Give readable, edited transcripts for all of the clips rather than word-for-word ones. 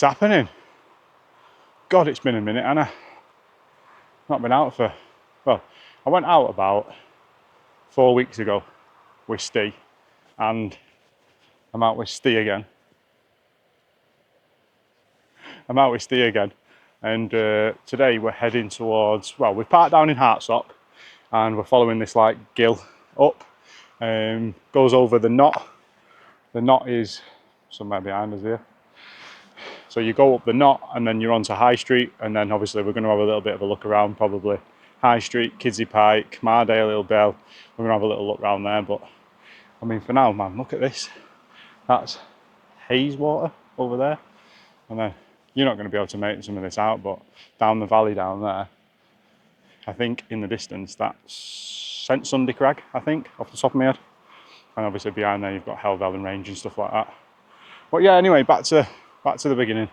happening? God, it's been a minute, Anna. Not been out for, well, I went out about 4 weeks ago with Steve, and I'm out with Steve again. And today we're heading towards, well, we've parked down in Hartsop and we're following this like gill up, goes over the knot. The knot is somewhere behind us here. So you go up the knot and then you're onto High Street, and then obviously we're going to have a little bit of a look around, probably High Street, Kidsey Pike, Mardale, Hill Bell. We're going to have a little look around there, but I mean for now, man, look at this. That's haze water over there, and then you're not going to be able to make some of this out, but down the valley down there, I think in the distance that's St Sunday Crag, I think, off the top of my head. And obviously behind there you've got Helvellyn Range and stuff like that. But yeah, anyway, back to the beginning.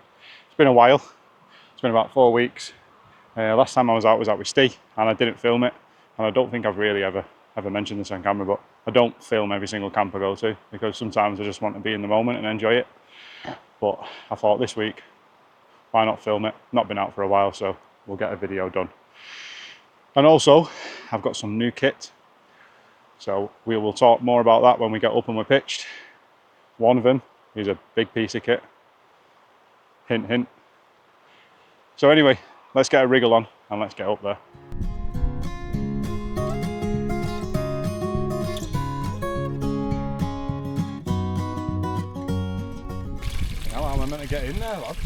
It's been a while. It's been about 4 weeks. Last time I was out with Steve, and I didn't film it. And I don't think I've really ever mentioned this on camera, but I don't film every single camp I go to, because sometimes I just want to be in the moment and enjoy it. But I thought this week, why not film it? Not been out for a while, so we'll get a video done. And also, I've got some new kit, so we will talk more about that when we get up and we're pitched. One of them is a big piece of kit. Hint, hint. So anyway, let's get a wriggle on and let's get up there. How am I meant to get in there, lad?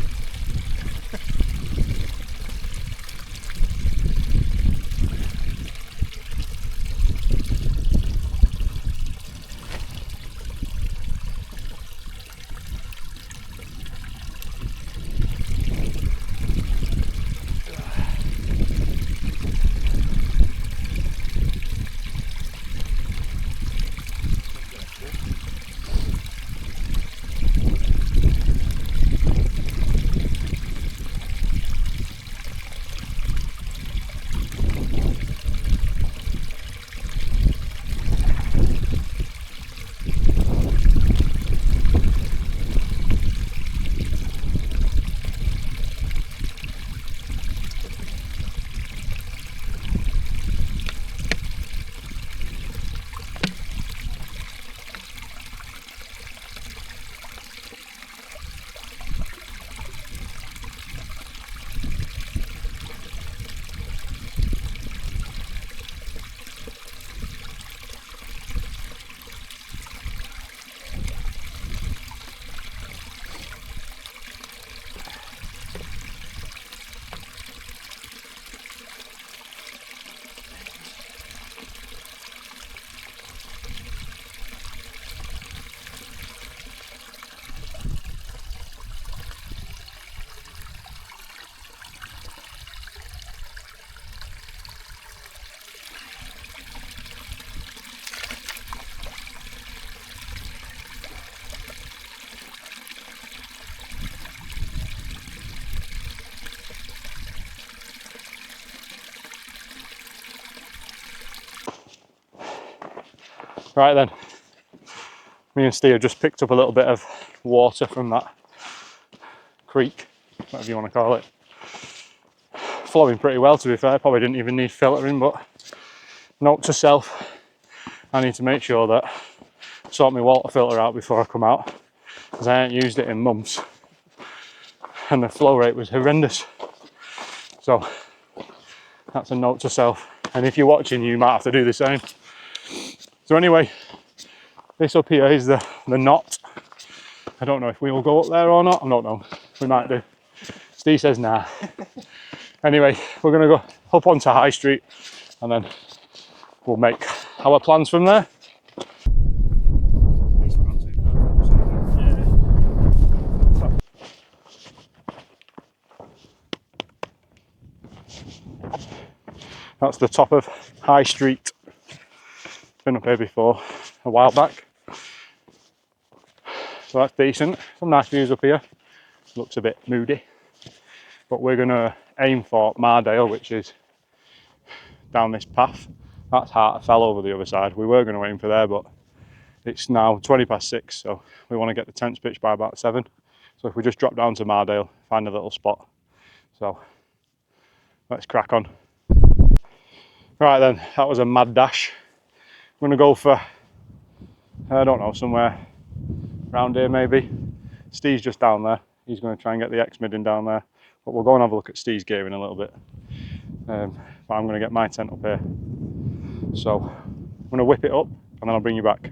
Right then, me and Steve have just picked up a little bit of water from that creek, whatever you want to call it. Flowing pretty well, to be fair. Probably didn't even need filtering, but note to self, I need to make sure that I sort my water filter out before I come out, because I ain't used it in months and the flow rate was horrendous. So that's a note to self, and if you're watching you might have to do the same. So anyway, this up here is the knot. I don't know if we will go up there or not. I don't know. We might do. Steve says nah. Anyway, we're going to go up onto High Street and then we'll make our plans from there. That's the top of High Street. Been up here before a while back, so that's decent. Some nice views up here. Looks a bit moody, but we're gonna aim for Mardale, which is down this path. That's Hartsop over the other side. We were going to aim for there, but it's now 6:20, so we want to get the tents pitched by about 7. So if we just drop down to Mardale, find a little spot. So let's crack on. Right then, that was a mad dash. I'm gonna go for, I don't know, somewhere around here maybe. Steve's just down there. He's going to try and get the X-Mid in down there. But we'll go and have a look at Steve's gear in a little bit. But I'm going to get my tent up here. So I'm going to whip it up and then I'll bring you back.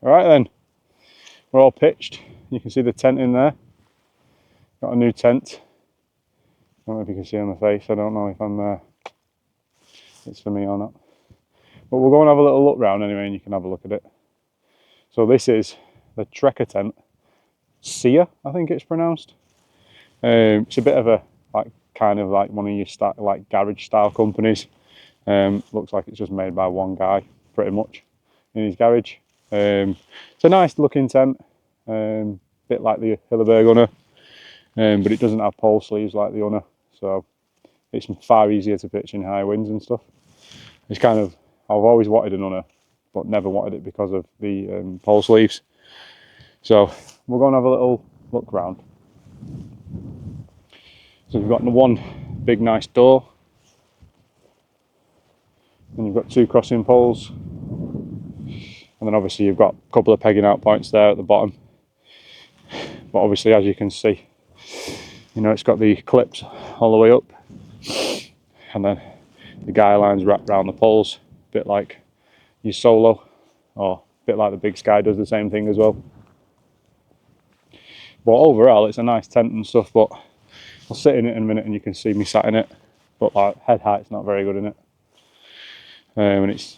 Alright then, we're all pitched. You can see the tent in there. Got a new tent. I don't know if you can see on the face, I don't know if it's for me or not. But we'll go and have a little look round anyway and you can have a look at it. So this is the Trekker tent. Sia, I think it's pronounced. It's a bit of a kind of like one of your like garage style companies. Looks like it's just made by one guy pretty much in his garage. It's a nice looking tent, bit like the Hilleberg Unna, but it doesn't have pole sleeves like the Unna, so it's far easier to pitch in high winds and stuff. It's kind of, I've always wanted an Unna, but never wanted it because of the pole sleeves. So we'll go and have a little look round. So we've got one big nice door, and you've got two crossing poles, and then obviously you've got a couple of pegging out points there at the bottom. But obviously, as you can see, you know, it's got the clips all the way up, and then the guy lines wrapped around the poles, a bit like your Solo, or a bit like the Big Sky does the same thing as well. But overall, it's a nice tent and stuff, but I'll sit in it in a minute and you can see me sat in it, but like head height's not very good in it. And it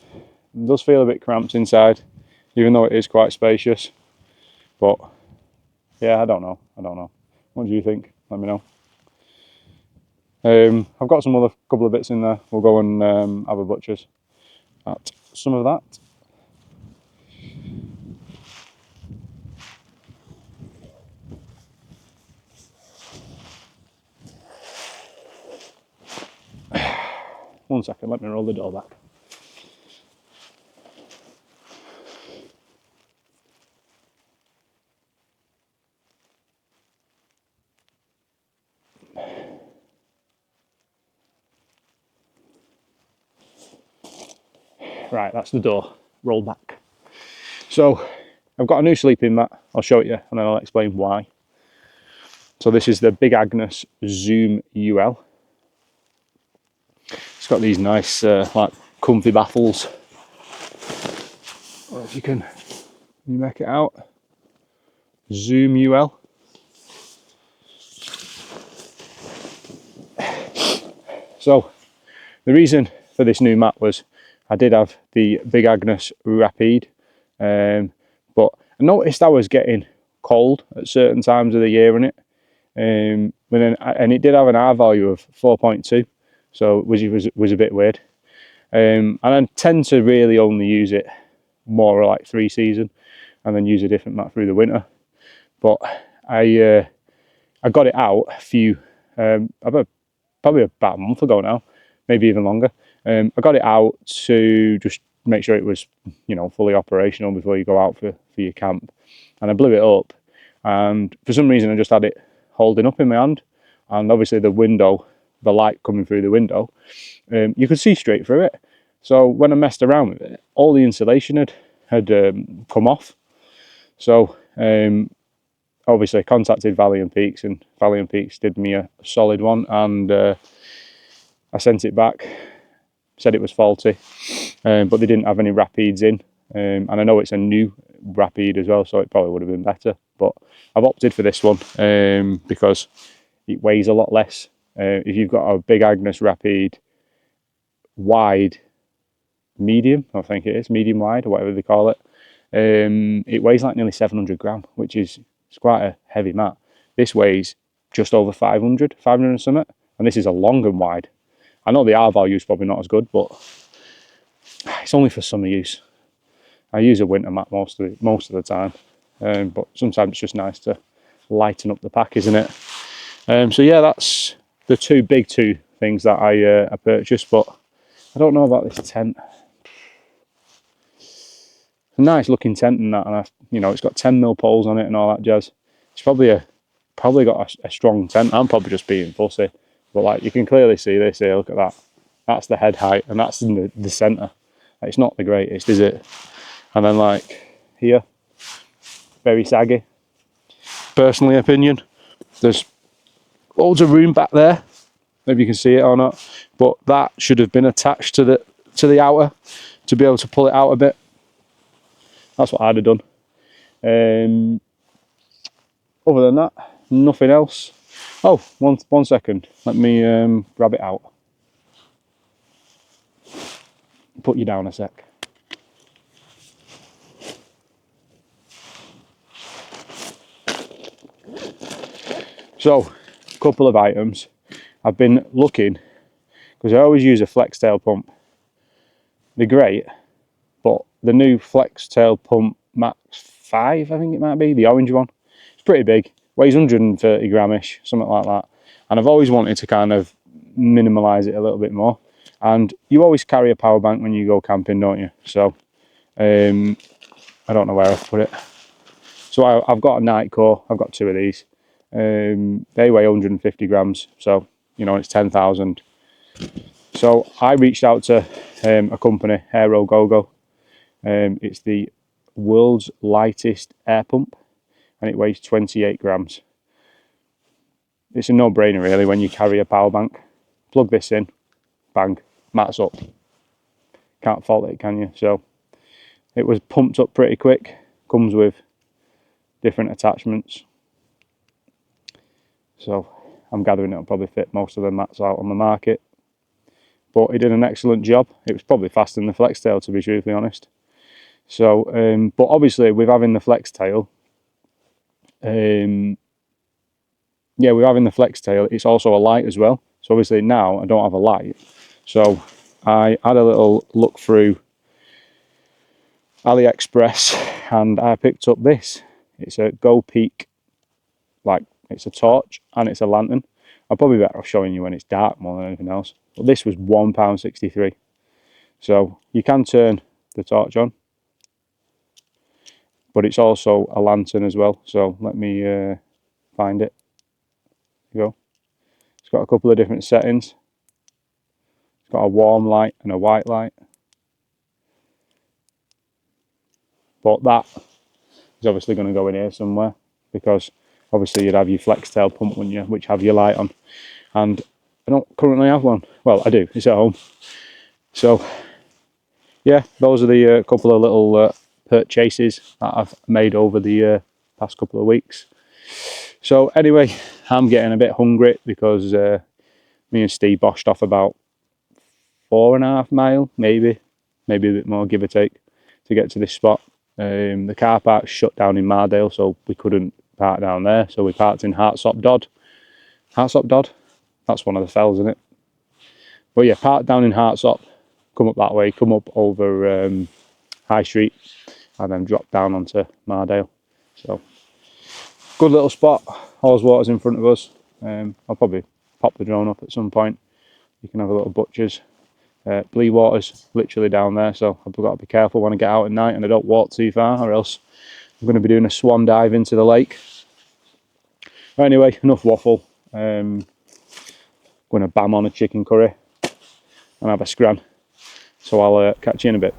does feel a bit cramped inside, even though it is quite spacious. But yeah, I don't know. What do you think? Let me know. I've got some other couple of bits in there. We'll go and have a butcher's at some of that. One second, let me roll the door back. Right, that's the door, roll back. So I've got a new sleeping mat, I'll show it you and then I'll explain why. So this is the Big Agnes Zoom UL. It's got these nice like comfy baffles. Well, if you can make it out. Zoom UL. So the reason for this new mat was I did have the Big Agnes Rapide, but I noticed I was getting cold at certain times of the year in it, and it did have an R value of 4.2, so which was a bit weird. And I tend to really only use it more like 3 season, and then use a different mat through the winter. But I got it out probably about a month ago now, maybe even longer. I got it out to just make sure it was, you know, fully operational before you go out for your camp. And I blew it up, and for some reason I just had it holding up in my hand, and obviously the light coming through the window, you could see straight through it. So when I messed around with it, all the insulation had come off. So obviously contacted Valiant Peaks, and Valiant Peaks did me a solid one, and I sent it back, said it was faulty, but they didn't have any rapids in, and I know it's a new rapid as well, so it probably would have been better, but I've opted for this one because it weighs a lot less. If you've got a big Agnes rapid wide, medium, I think it is, medium wide or whatever they call it, it weighs like nearly 700 gram, which is, it's quite a heavy mat. This weighs just over 500 and something, and this is a long and wide. I know the R value is probably not as good, but it's only for summer use. I use a winter mat most of the time, but sometimes it's just nice to lighten up the pack, isn't it? So yeah, that's the two things that I purchased, but I don't know about this tent. It's a nice looking tent and that, and you know, it's got 10mm poles on it and all that jazz. It's probably got a strong tent. I'm probably just being fussy, but like you can clearly see this here. Look at that. That's the head height, and that's in the centre. It's not the greatest, is it? And then like here, very saggy. Personally, opinion. There's loads of room back there. Maybe you can see it or not, but that should have been attached to the outer to be able to pull it out a bit. That's what I'd have done. Other than that, nothing else. Oh, one second. Let me grab it out. Put you down a sec. So, a couple of items. I've been looking, because I always use a flex tail pump. They're great, but the new flex tail pump Max 5, I think it might be, the orange one. It's pretty big, weighs 130 gramish, something like that. And I've always wanted to kind of minimalise it a little bit more. And you always carry a power bank when you go camping, don't you? So, I don't know where I've put it. So I've got a night core, I've got two of these. They weigh 150 grams, so you know it's 10,000. So I reached out to a company, Aerogogo. It's the world's lightest air pump, and it weighs 28 grams. It's a no-brainer really when you carry a power bank. Plug this in, bang, mat's up. Can't fault it, can you? So it was pumped up pretty quick. Comes with different attachments. So I'm gathering it'll probably fit most of the mats out on the market. But it did an excellent job. It was probably faster than the flex tail, to be truthfully honest. So, but obviously with having the flex tail, it's also a light as well. So obviously now I don't have a light. So I had a little look through AliExpress and I picked up this. It's a Go Peak, like it's a torch and it's a lantern. I'm probably better off showing you when it's dark more than anything else. But this was £1.63. So you can turn the torch on, but it's also a lantern as well. So let me find it. There you go. It's got a couple of different settings. It's got a warm light and a white light. But that is obviously going to go in here somewhere, because obviously you'd have your flex tail pump, wouldn't you, which have your light on. And I don't currently have one. Well, I do, it's at home. So yeah, those are the couple of little purchases that I've made over the past couple of weeks. So anyway, I'm getting a bit hungry because me and Steve boshed off about 4.5 miles, maybe a bit more, give or take, to get to this spot. The car park's shut down in Mardale, so we couldn't park down there. So we parked in Hartsop Dodd. Hartsop Dodd? That's one of the fells, isn't it? But yeah, parked down in Hartsop, come up that way, come up over High Street, and then drop down onto Mardale. So good little spot. Haweswater's in front of us. I'll probably pop the drone up at some point. You can have a little butcher's. Bleewater's literally down there, so I've got to be careful when I get out at night and I don't walk too far, or else I'm going to be doing a swan dive into the lake. But anyway, enough waffle. Going to bam on a chicken curry and have a scran. So I'll catch you in a bit.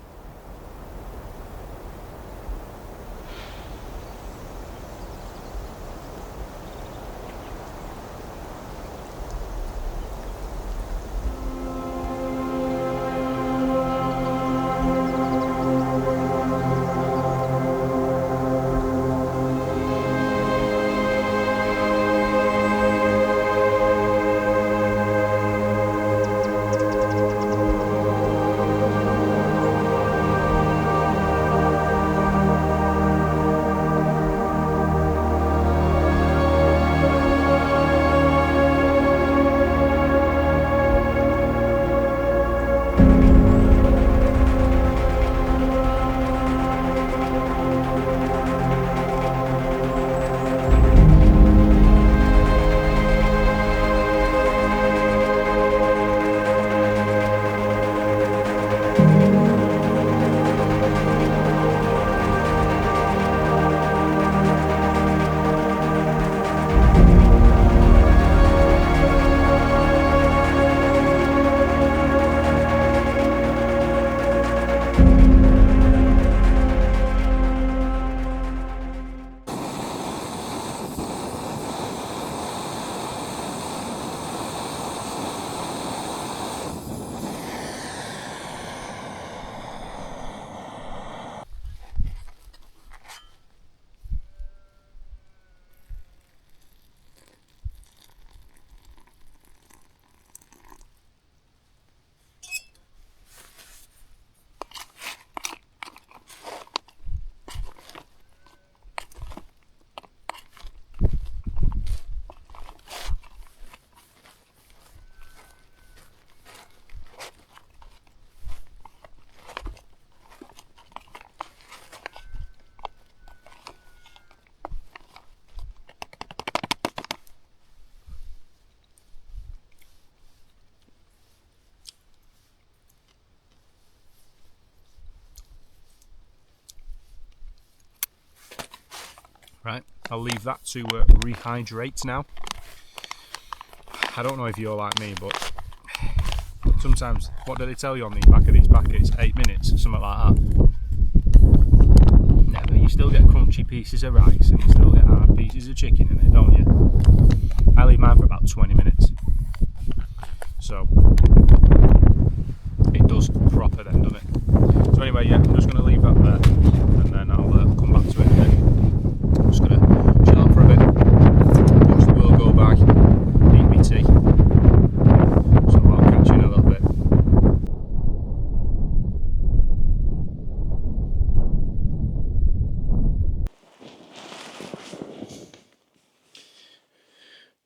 Right, I'll leave that to rehydrate now. I don't know if you're like me, but sometimes, what do they tell you on the back of these packets? 8 minutes, something like that. Never, you still get crunchy pieces of rice and you still get hard pieces of chicken in it, don't you? I leave mine for about 20 minutes. So, it does proper then, doesn't it? So anyway, yeah, I'm just going to leave that there and then I'll come back to it in a minute. I'm just going to chill out for a bit, watch the world go by, eat me tea. So I'll catch you in a little bit.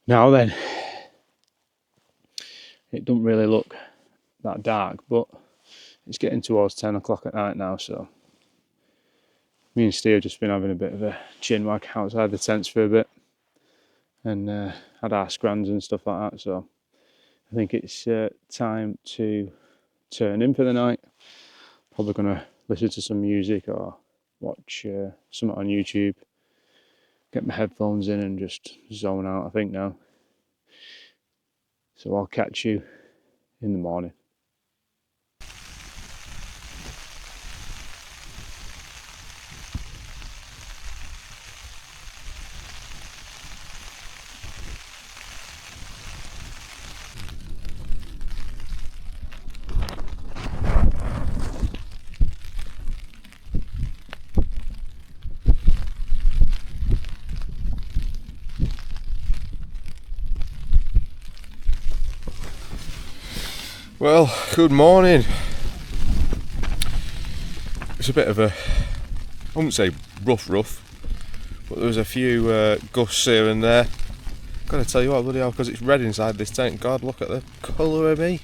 Now then, it doesn't really look that dark, but it's getting towards 10 o'clock at night now, so me and Steve have just been having a bit of a chin wag outside the tents for a bit and had our scrans and stuff like that, so I think it's time to turn in for the night. Probably going to listen to some music or watch something on YouTube, get my headphones in and just zone out, I think, now. So I'll catch you in the morning. Well, good morning. It's a bit of a, I wouldn't say rough, but there was a few gusts here and there. Gotta tell you what, bloody hell, because it's red inside this tent. God, look at the colour of me.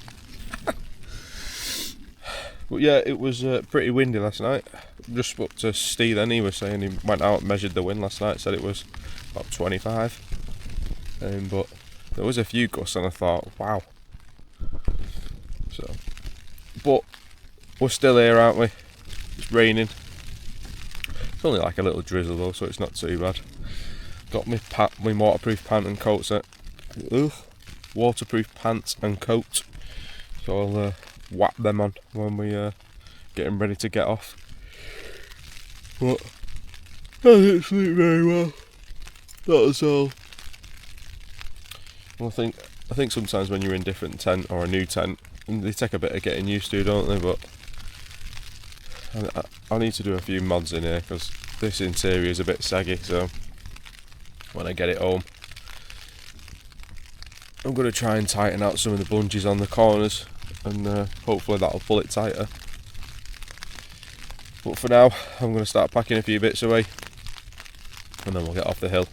But yeah, it was pretty windy last night. Just spoke to Steve then, he was saying he went out and measured the wind last night, said it was about 25. But there was a few gusts and I thought, wow. So, but we're still here, aren't we? It's raining. It's only like a little drizzle though, so it's not too bad. Got my waterproof pant and coat waterproof pants and coat. So I'll whack them on when we get them ready to get off. But I didn't sleep very well. That was all. Well, I think sometimes when you're in a different tent or a new tent, they take a bit of getting used to, don't they? But I need to do a few mods in here because this interior is a bit saggy, so when I get it home I'm going to try and tighten out some of the bungees on the corners and hopefully that'll pull it tighter. But for now I'm going to start packing a few bits away and then we'll get off the hill.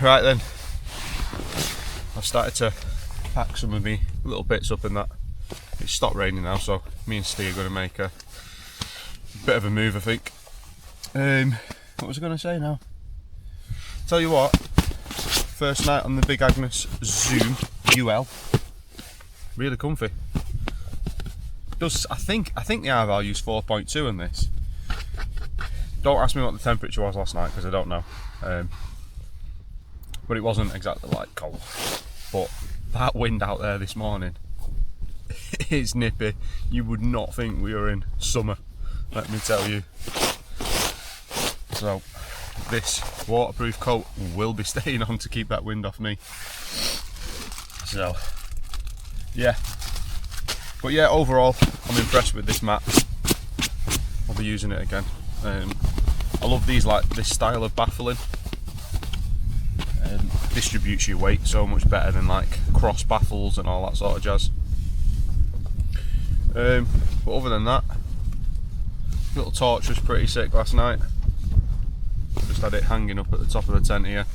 Right then, I've started to pack some of me little bits up in that. It's stopped raining now, so me and Steve are going to make a bit of a move, I think. What was I going to say now? Tell you what, first night on the Big Agnes Zoom UL, really comfy. I think the R value is 4.2 in this. Don't ask me what the temperature was last night because I don't know. But it wasn't exactly like cold. But that wind out there this morning, it's nippy. You would not think we were in summer, let me tell you. So this waterproof coat will be staying on to keep that wind off me. So yeah. But yeah, overall I'm impressed with this mat. I'll be using it again. I love these, like this style of baffling. Distributes your weight so much better than like cross baffles and all that sort of jazz. But other than that, little torch was pretty sick last night. Just had it hanging up at the top of the tent here.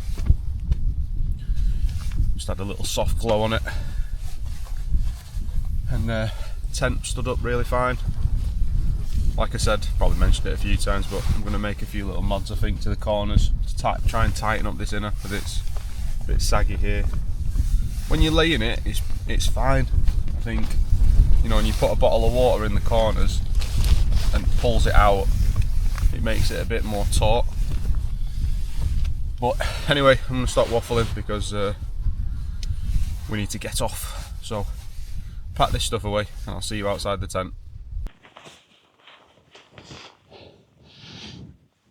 Just had a little soft glow on it, and tent stood up really fine. Like I said, probably mentioned it a few times, but I'm going to make a few little mods I think to the corners to try and tighten up this inner because it's a bit saggy here. when you lay in it, it's fine. I think, you know, when you put a bottle of water in the corners and pulls it out, it makes it a bit more taut. But anyway, I'm gonna stop waffling because we need to get off. So pack this stuff away and I'll see you outside the tent.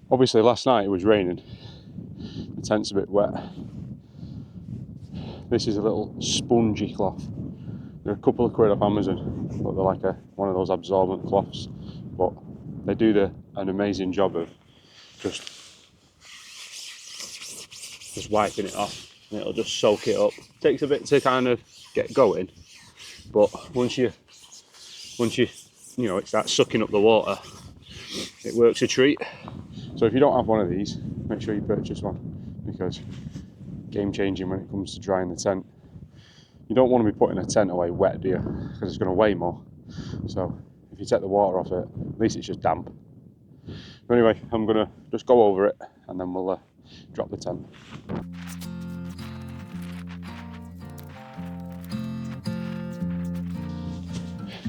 Obviously last night it was raining, the tent's a bit wet. This is a little spongy cloth. They're a couple of quid off Amazon, but they're like one of those absorbent cloths. But they do an amazing job of just wiping it off, and it'll just soak it up. Takes a bit to kind of get going, but once you know, it starts sucking up the water, it works a treat. So if you don't have one of these, make sure you purchase one, because game changing when it comes to drying the tent. You don't want to be putting a tent away wet, do you? Because it's going to weigh more. So if you take the water off it, at least it's just damp. But anyway, I'm going to just go over it and then we'll drop the tent.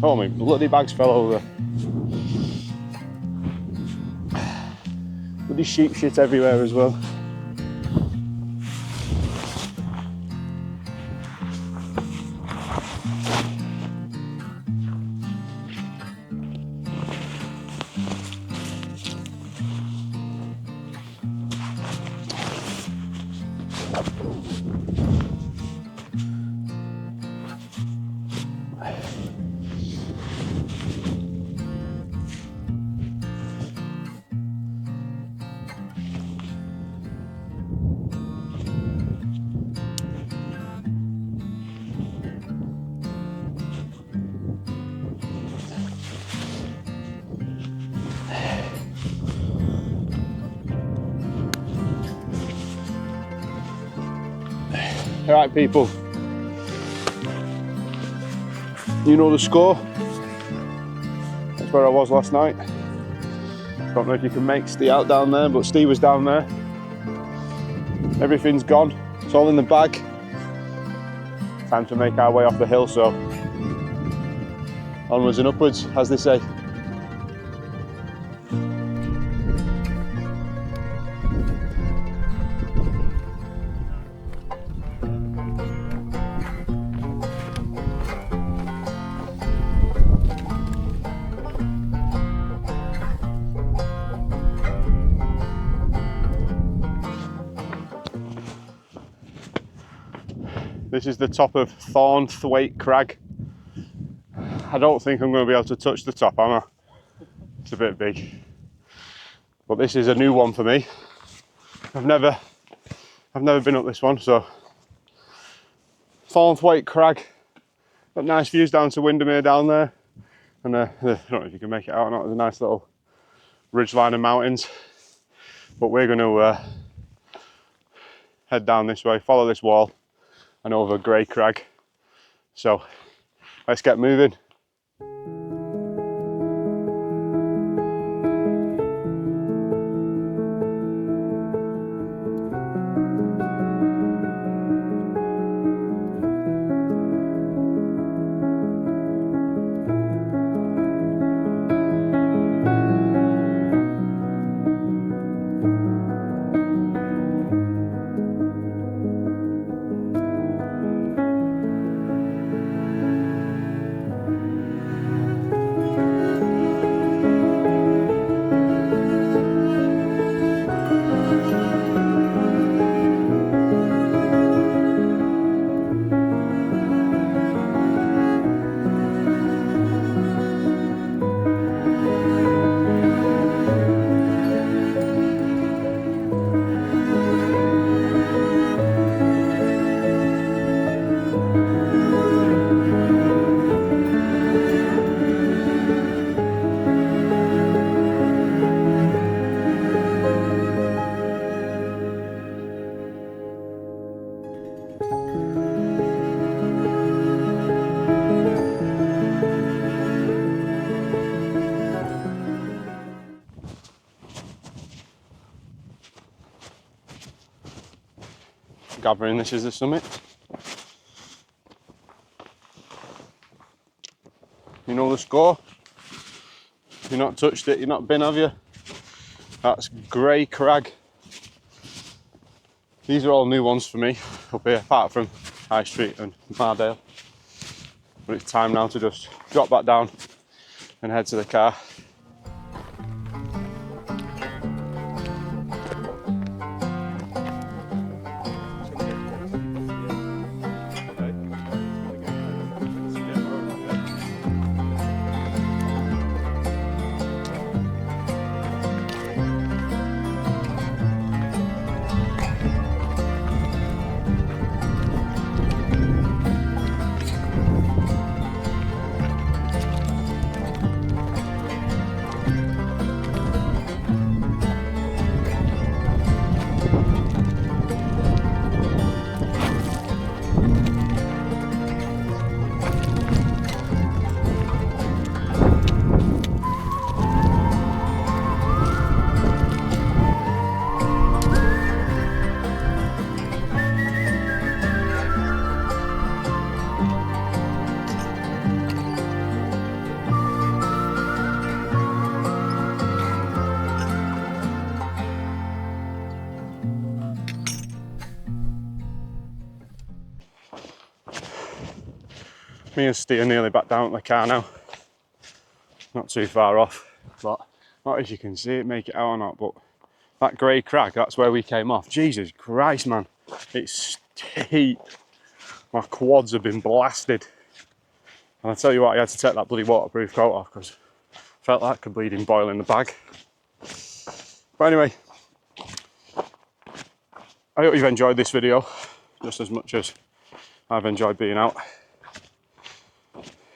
Oh, my bloody bags fell over. Bloody sheep shit everywhere as well. Alright people, you know the score. That's where I was last night. Don't know if you can make Steve out down there, but Steve was down there. Everything's gone, it's all in the bag. Time to make our way off the hill, so onwards and upwards, as they say. This is the top of Thornthwaite Crag. I don't think I'm going to be able to touch the top, am I? It's a bit big. But this is a new one for me. I've never been up this one, so Thornthwaite Crag. Got nice views down to Windermere down there. And I don't know if you can make it out or not, there's a nice little ridgeline of mountains. But we're going to head down this way, follow this wall, and over Grey Crag. So let's get moving. Gathering this is the summit. You know the score? You've not touched it, you've not been, have you? That's Grey Crag. These are all new ones for me up here, apart from High Street and Mardale. But it's time now to just drop back down and head to the car. Me and Steve are nearly back down at the car now. Not too far off, but not as you can see it, make it out or not, but that Grey Crag, that's where we came off. Jesus Christ, man, it's steep. My quads have been blasted. And I tell you what, I had to take that bloody waterproof coat off because I felt like a bleeding boil in the bag. But anyway, I hope you've enjoyed this video just as much as I've enjoyed being out.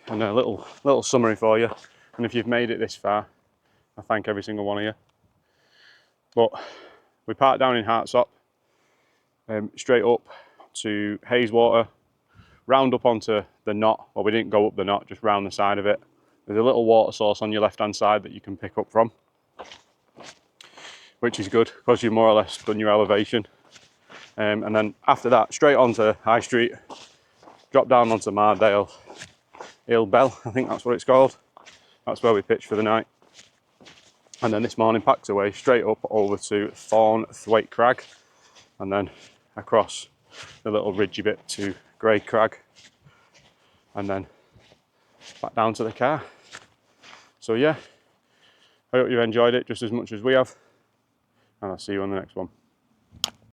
And a little summary for you. And if you've made it this far, I thank every single one of you. But we parked down in Hartsop, straight up to Hayeswater, round up onto the knot. Well, we didn't go up the knot, just round the side of it. There's a little water source on your left hand side that you can pick up from, which is good because you've more or less done your elevation. And then after that, straight onto High Street, drop down onto Mardale, Bell, I think that's what it's called. That's where we pitched for the night. And then this morning packed away straight up over to Thwaite Crag, and then across the little ridgy bit to Grey Crag, and then back down to the car. So yeah, I hope you've enjoyed it just as much as we have, and I'll see you on the next one.